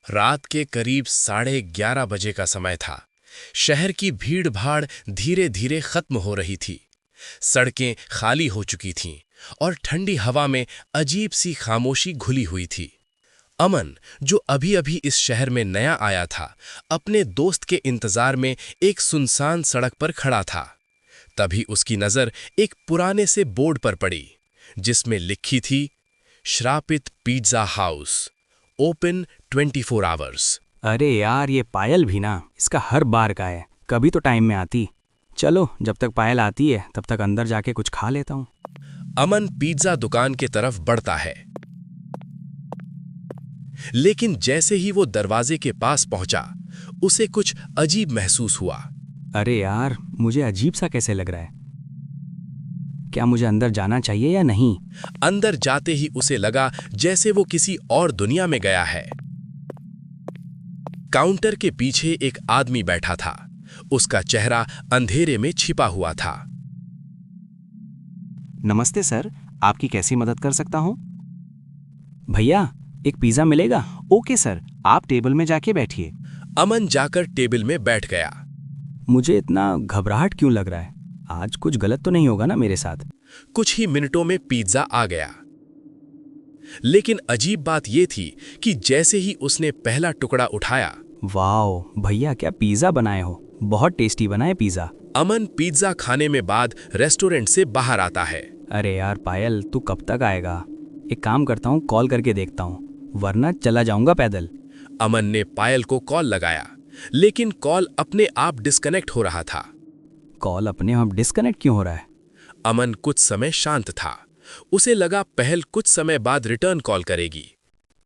रात के करीब 11:30 बजे का समय था। शहर की भीड़-भाड़ धीरे धीरे खत्म हो रही थी। सड़कें खाली हो चुकी थीं और ठंडी हवा में अजीब सी खामोशी घुली हुई थी। अमन, जो अभी अभी इस शहर में नया आया था, अपने दोस्त के इंतजार में एक सुनसान सड़क पर खड़ा था। तभी उसकी नजर एक पुराने से बोर्ड पर पड़ी, जिसमें लिखी थी, श्रापित पिज्जा हाउस, ओपन 24 आवर्स। अरे यार, ये पायल भी ना, इसका हर बार का है, कभी तो टाइम में आती। चलो, जब तक पायल आती है तब तक अंदर जाके कुछ खा लेता हूँ। अमन पिज्जा दुकान की तरफ बढ़ता है, लेकिन जैसे ही वो दरवाजे के पास पहुंचा, उसे कुछ अजीब महसूस हुआ। अरे यार, मुझे अजीब सा कैसे लग रहा है? क्या मुझे अंदर जाना चाहिए या नहीं? अंदर जाते ही उसे लगा जैसे वो किसी और दुनिया में गया है। काउंटर के पीछे एक आदमी बैठा था। उसका चेहरा अंधेरे में छिपा हुआ था। नमस्ते सर, आपकी कैसी मदद कर सकता हूँ? भैया, एक पिज़्ज़ा मिलेगा? ओके सर, आप टेबल में जाके बैठिए। अमन जाकर टेबल में बैठ गया। मुझे इतना घबराहट क्यों लग रहा है? आज कुछ गलत तो नहीं होगा ना मेरे साथ? कुछ ही मिनटों में पिज्जा आ गया, लेकिन अजीब बात यह थी कि जैसे ही उसने पहला टुकड़ा उठाया, वाओ भैया, क्या पिज़्ज़ा बनाए हो, बहुत टेस्टी बना है पिज़्ज़ा। अमन पिज्जा खाने में बाद रेस्टोरेंट से बाहर आता है। अरे यार पायल, तू कब तक आएगा? एक काम करता हूँ, कॉल करके देखता हूँ, वरना चला जाऊंगा पैदल। अमन ने पायल को कॉल लगाया, लेकिन कॉल अपने आप डिस्कनेक्ट हो रहा था। कॉल अपने आप डिस्कनेक्ट क्यों हो रहा है? अमन कुछ समय शांत था। उसे लगा पहल कुछ समय बाद रिटर्न कॉल करेगी।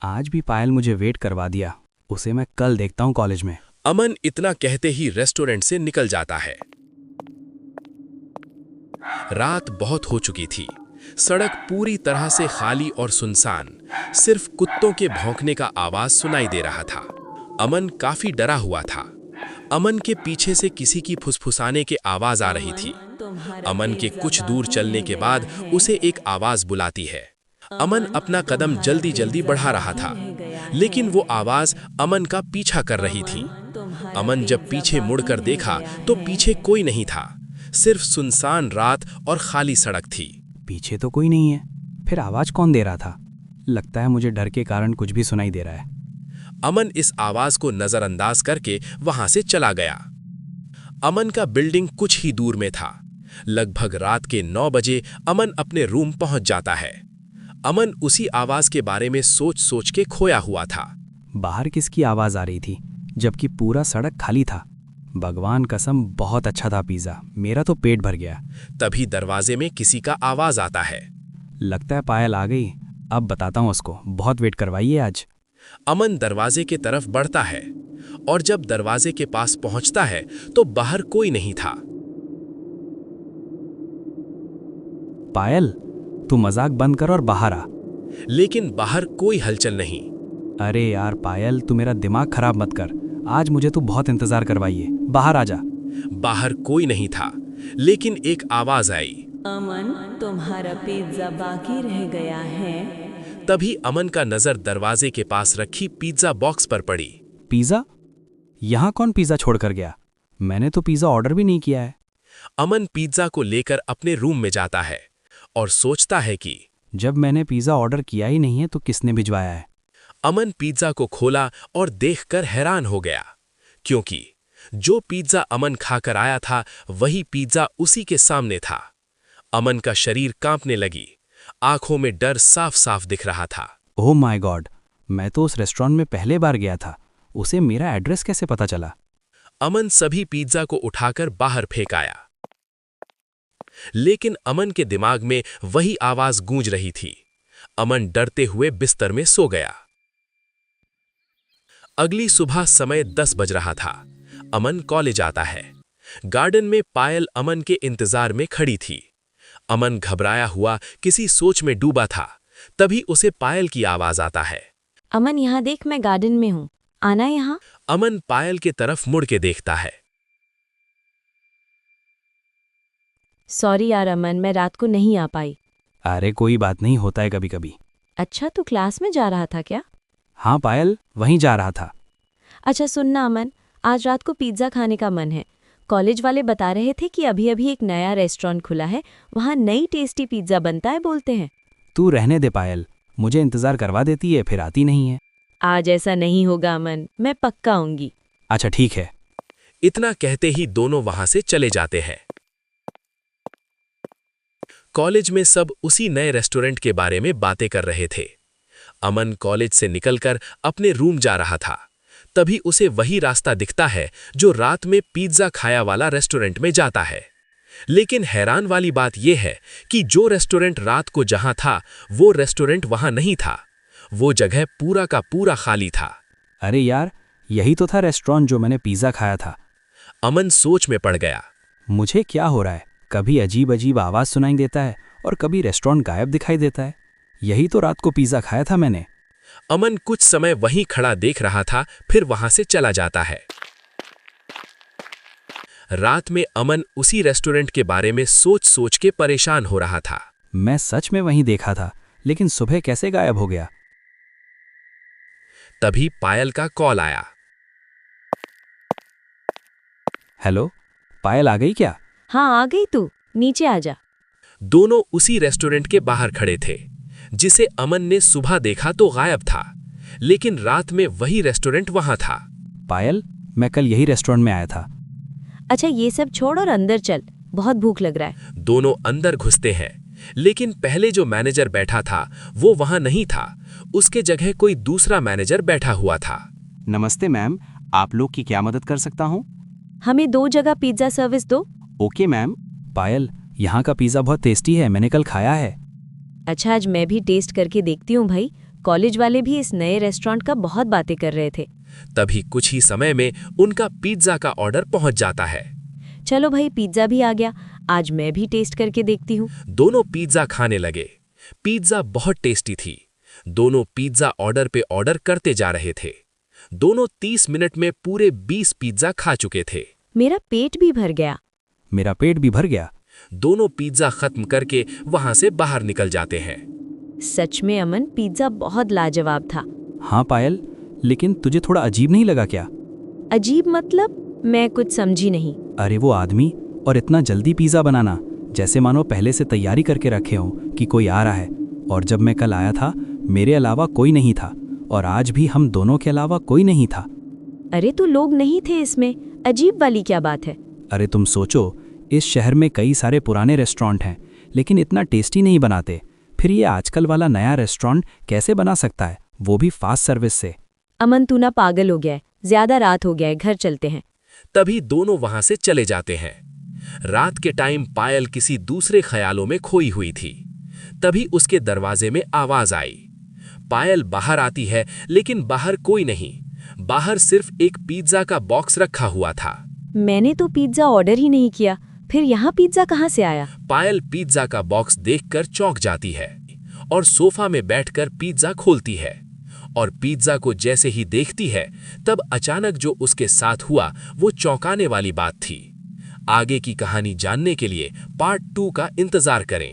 आज भी पायल मुझे वेट करवा दिया, उसे मैं कल देखता हूँ कॉलेज में। अमन इतना कहते ही रेस्टोरेंट से निकल जाता है। रात बहुत हो चुकी थी। सड़क पूरी तरह से खाली और सुनसान, सिर्फ कुत्तों के भौंकने का आवाज सुनाई दे रहा था। अमन काफी डरा हुआ था। अमन के पीछे से किसी की फुसफुसाने की आवाज आ रही थी। अमन के कुछ दूर चलने के बाद उसे एक आवाज बुलाती है। अमन अपना कदम जल्दी जल्दी बढ़ा रहा था, लेकिन वो आवाज अमन का पीछा कर रही थी। अमन जब पीछे मुड़कर देखा तो पीछे कोई नहीं था, सिर्फ सुनसान रात और खाली सड़क थी। पीछे तो कोई नहीं है, फिर आवाज कौन दे रहा था? लगता है मुझे डर के कारण कुछ भी सुनाई दे रहा है। अमन इस आवाज को नजरअंदाज करके वहां से चला गया। अमन का बिल्डिंग कुछ ही दूर में था। लगभग रात के 9 बजे अमन अपने रूम पहुंच जाता है। अमन उसी आवाज के बारे में सोच सोच के खोया हुआ था। बाहर किसकी आवाज आ रही थी, जबकि पूरा सड़क खाली था? भगवान कसम, बहुत अच्छा था पिज़्ज़ा, मेरा तो पेट भर गया। तभी दरवाजे में किसी का आवाज आता है। लगता है पायल आ गई, अब बताता हूँ उसको, बहुत वेट करवाइए आज। अमन दरवाजे की तरफ बढ़ता है और जब दरवाजे के पास पहुंचता है तो बाहर कोई नहीं था। पायल, तू मजाक बंद कर और बाहर आ। लेकिन बाहर कोई हलचल नहीं। अरे यार पायल, तू मेरा दिमाग खराब मत कर, आज मुझे तू बहुत इंतजार करवाइए, बाहर आ जा। बाहर कोई नहीं था, लेकिन एक आवाज आई। अमन, तुम्हारा पिज्जा बाकी रह गया है। तभी अमन का नजर दरवाजे के पास रखी पिज्जा बॉक्स पर पड़ी। पिज़्ज़ा? यहाँ कौन पिज़्ज़ा छोड़कर गया? मैंने तो पिज़्ज़ा ऑर्डर भी नहीं किया है। अमन पिज्जा को लेकर अपने रूम में जाता है और सोचता है कि जब मैंने पिज़्ज़ा ऑर्डर किया ही नहीं है तो किसने भिजवाया है? अमन पिज्जा को खोला और देखकर हैरान हो गया, क्योंकि जो पिज्जा अमन खाकर आया था वही पिज्जा उसी के सामने था। अमन का शरीर कांपने लगी, आंखों में डर साफ साफ दिख रहा था। ओह माय गॉड, मैं तो उस रेस्टोरेंट में पहले बार गया था, उसे मेरा एड्रेस कैसे पता चला? अमन सभी पिज्जा को उठाकर बाहर फेंक आया, लेकिन अमन के दिमाग में वही आवाज गूंज रही थी। अमन डरते हुए बिस्तर में सो गया। अगली सुबह समय 10 बज रहा था। अमन कॉलेज आता है। गार्डन में पायल अमन के इंतजार में खड़ी थी। अमन घबराया हुआ किसी सोच में डूबा था। तभी उसे पायल की आवाज आता है। अमन, यहाँ देख, मैं गार्डन में हूँ, आना यहाँ। अमन पायल के तरफ मुड़ के देखता है। सॉरी यार अमन, मैं रात को नहीं आ पाई। अरे कोई बात नहीं, होता है कभी कभी। अच्छा, तू क्लास में जा रहा था क्या? हाँ पायल, वहीं जा रहा था। अच्छा सुनना अमन, आज रात को पिज्ज़ा खाने का मन है। कॉलेज वाले बता रहे थे कि अभी अभी एक नया रेस्टोरेंट खुला है, वहाँ नई टेस्टी पिज्ज़ा बनता है बोलते हैं। तू रहने दे पायल, मुझे इंतज़ार करवा देती है फिर आती नहीं है। आज ऐसा नहीं होगा अमन, मैं पक्का आऊंगी। अच्छा ठीक है। इतना कहते ही दोनों वहां से चले जाते हैं। कॉलेज में सब उसी नए रेस्टोरेंट के बारे में बातें कर रहे थे। अमन कॉलेज से निकलकर अपने रूम जा रहा था। तभी उसे वही रास्ता दिखता है जो रात में पिज्जा खाया वाला रेस्टोरेंट में जाता है। लेकिन हैरान वाली बात यह है कि जो रेस्टोरेंट रात को जहां था, वो रेस्टोरेंट वहां नहीं था। वो जगह पूरा का पूरा खाली था। अरे यार, यही तो था रेस्टोरेंट जो मैंने पिज़्ज़ा खाया था। अमन सोच में पड़ गया। मुझे क्या हो रहा है? कभी अजीब अजीब आवाज़ सुनाई देता है और कभी रेस्टोरेंट गायब दिखाई देता है। यही तो रात को पिज़्ज़ा खाया था मैंने। अमन कुछ समय वहीं खड़ा देख रहा था, फिर वहां से चला जाता है। रात में अमन उसी रेस्टोरेंट के बारे में सोच सोच के परेशान हो रहा था। मैं सच में वहीं देखा था, लेकिन सुबह कैसे गायब हो गया? तभी पायल का कॉल आया। हेलो, पायल आ गई क्या? हाँ आ गई तू, नीचे आ जा। दोनों उसी रेस्टोरेंट के बाहर खड़े थे, जिसे अमन ने सुबह देखा तो गायब था, लेकिन रात में वही रेस्टोरेंट वहां था। पायल, मैं कल यही रेस्टोरेंट में आया था। अच्छा ये सब छोड़ और अंदर चल, बहुत भूख लग रहा है। दोनों अंदर घुसते हैं, लेकिन पहले जो मैनेजर बैठा था वो वहां नहीं था। उसके जगह कोई दूसरा मैनेजर बैठा हुआ था। नमस्ते मैम, आप लोग की क्या मदद कर सकता हूँ? हमें 2 जगह पिज्ज़ा सर्विस दो। Okay ma'am. पायल, यहाँ का पिज़्ज़ा बहुत टेस्टी है, मैंने कल खाया है। अच्छा आज मैं भी टेस्ट करके देखती हूँ भाई। कॉलेज वाले भी इस नए रेस्टोरेंट का बहुत बातें कर रहे थे। तभी कुछ ही समय में उनका पिज्जा का ऑर्डर पहुंच जाता है। चलो भाई पिज्ज़ा भी आ गया, आज मैं भी टेस्ट करके देखती हूँ। दोनों पिज्जा खाने लगे। पिज्जा बहुत टेस्टी थी। दोनों पिज्जा ऑर्डर पे ऑर्डर करते जा रहे थे। दोनों 30 मिनट में पूरे 20 पिज्जा खा चुके थे। मेरा पेट भी भर गया। मेरा पेट भी भर गया। दोनों पिज्जा खत्म करके वहां से बाहर निकल जाते हैं। सच में अमन, पिज्ज़ा बहुत लाजवाब था। हाँ पायल, लेकिन तुझे थोड़ा अजीब नहीं लगा क्या? अजीब मतलब? मैं कुछ समझी नहीं। अरे वो आदमी और इतना जल्दी पिज़्ज़ा बनाना, जैसे मानो पहले से तैयारी करके रखे हों कि कोई आ रहा है। और जब मैं कल आया था, मेरे अलावा कोई नहीं था, और आज भी हम दोनों के अलावा कोई नहीं था। अरे तो लोग नहीं थे इसमें, अजीब वाली क्या बात है? अरे तुम सोचो, इस शहर में कई सारे पुराने रेस्टोरेंट हैं, लेकिन इतना टेस्टी नहीं बनाते। फिर ये आजकल वाला नया रेस्टोरेंट कैसे बना सकता है, वो भी फास्ट सर्विस से? अमन तू ना पागल हो गया है, ज्यादा रात हो गया है, घर चलते हैं। तभी दोनों वहां से चले जाते हैं। रात के टाइम पायल किसी दूसरे ख्यालों में खोई हुई थी। तभी उसके दरवाजे में आवाज आई। पायल बाहर आती है, लेकिन बाहर कोई नहीं। बाहर सिर्फ एक पिज्जा का बॉक्स रखा हुआ था। मैंने तो पिज्जा ऑर्डर ही नहीं किया, फिर यहाँ पिज्जा कहाँ से आया? पायल पिज्जा का बॉक्स देखकर चौंक जाती है और सोफा में बैठकर पिज्जा खोलती है। और पिज्जा को जैसे ही देखती है, तब अचानक जो उसके साथ हुआ वो चौंकाने वाली बात थी। आगे की कहानी जानने के लिए पार्ट 2 का इंतजार करें।